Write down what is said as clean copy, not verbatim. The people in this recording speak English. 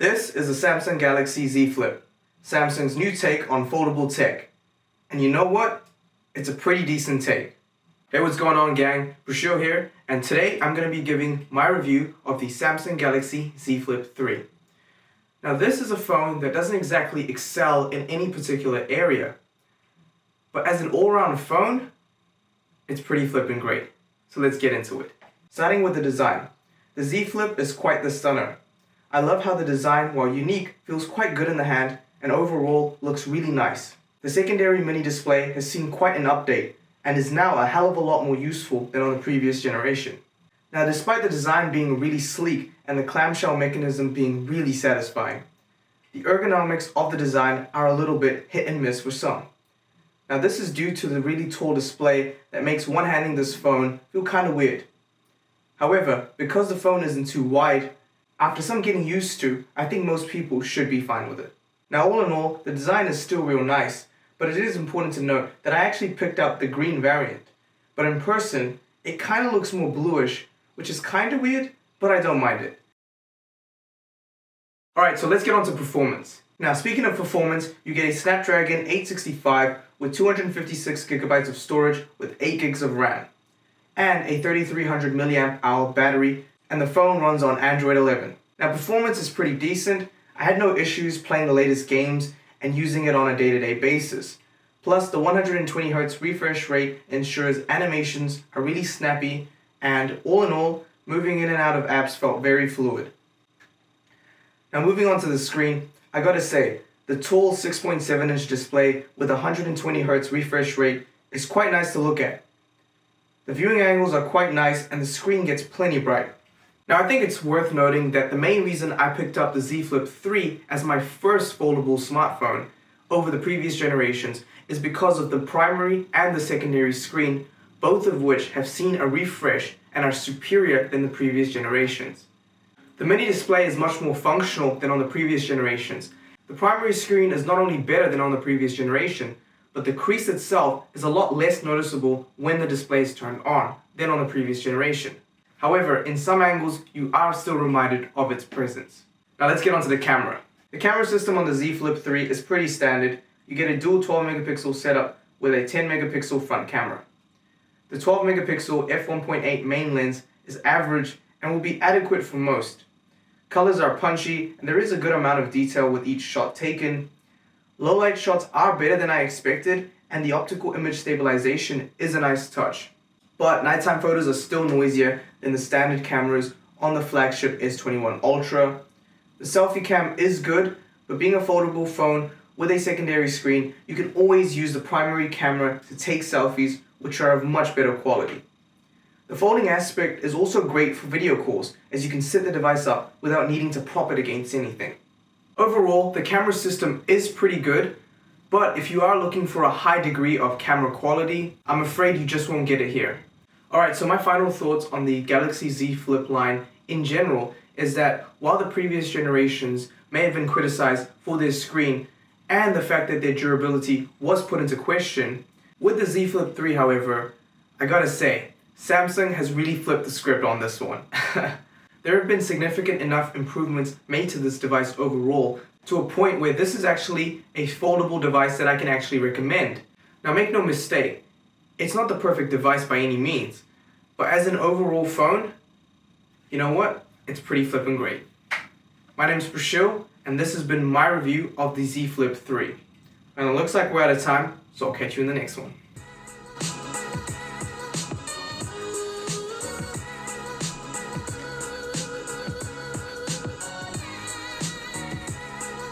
This is the Samsung Galaxy Z Flip, Samsung's new take on foldable tech. And you know what? It's a pretty decent take. Hey, what's going on, gang? Prashil here, and today I'm going to be giving my review of the Samsung Galaxy Z Flip 3. Now, this is a phone that doesn't exactly excel in any particular area, but as an all-round phone, it's pretty flippin' great. So let's get into it. Starting with the design. The Z Flip is quite the stunner. I love how the design, while unique, feels quite good in the hand and overall looks really nice. The secondary mini display has seen quite an update and is now a hell of a lot more useful than on the previous generation. Now, despite the design being really sleek and the clamshell mechanism being really satisfying, the ergonomics of the design are a little bit hit and miss for some. Now, this is due to the really tall display that makes one-handing this phone feel kind of weird. However, because the phone isn't too wide, after some getting used to, I think most people should be fine with it. Now, all in all, the design is still real nice, but it is important to note that I actually picked up the green variant. But in person, it kind of looks more bluish, which is kind of weird, but I don't mind it. Alright, so let's get on to performance. Now, speaking of performance, you get a Snapdragon 865 with 256GB of storage with 8GB of RAM, and a 3300 mAh battery, and the phone runs on Android 11. Now, performance is pretty decent. I had no issues playing the latest games and using it on a day-to-day basis. Plus, the 120Hz refresh rate ensures animations are really snappy, and all in all, moving in and out of apps felt very fluid. Now, moving on to the screen, I gotta say, the tall 6.7-inch display with 120Hz refresh rate is quite nice to look at. The viewing angles are quite nice and the screen gets plenty bright. Now, I think it's worth noting that the main reason I picked up the Z Flip 3 as my first foldable smartphone over the previous generations is because of the primary and the secondary screen, both of which have seen a refresh and are superior than the previous generations. The mini display is much more functional than on the previous generations. The primary screen is not only better than on the previous generation, but the crease itself is a lot less noticeable when the display is turned on than on the previous generation. However, in some angles, you are still reminded of its presence. Now let's get onto the camera. The camera system on the Z Flip 3 is pretty standard. You get a dual 12MP setup with a 10MP front camera. The 12MP f1.8 main lens is average and will be adequate for most. Colors are punchy and there is a good amount of detail with each shot taken. Low light shots are better than I expected and the optical image stabilization is a nice touch. But nighttime photos are still noisier than the standard cameras on the flagship S21 Ultra. The selfie cam is good, but being a foldable phone with a secondary screen, you can always use the primary camera to take selfies, which are of much better quality. The folding aspect is also great for video calls, as you can sit the device up without needing to prop it against anything. Overall, the camera system is pretty good, but if you are looking for a high degree of camera quality, I'm afraid you just won't get it here. Alright, so my final thoughts on the Galaxy Z Flip line in general is that while the previous generations may have been criticized for their screen and the fact that their durability was put into question, with the Z Flip 3, however, I gotta say, Samsung has really flipped the script on this one. There have been significant enough improvements made to this device overall to a point where this is actually a foldable device that I can actually recommend. Now, make no mistake, it's not the perfect device by any means, but as an overall phone, you know what? It's pretty flippin' great. My name is Prashil, and this has been my review of the Z Flip 3. And it looks like we're out of time, so I'll catch you in the next one.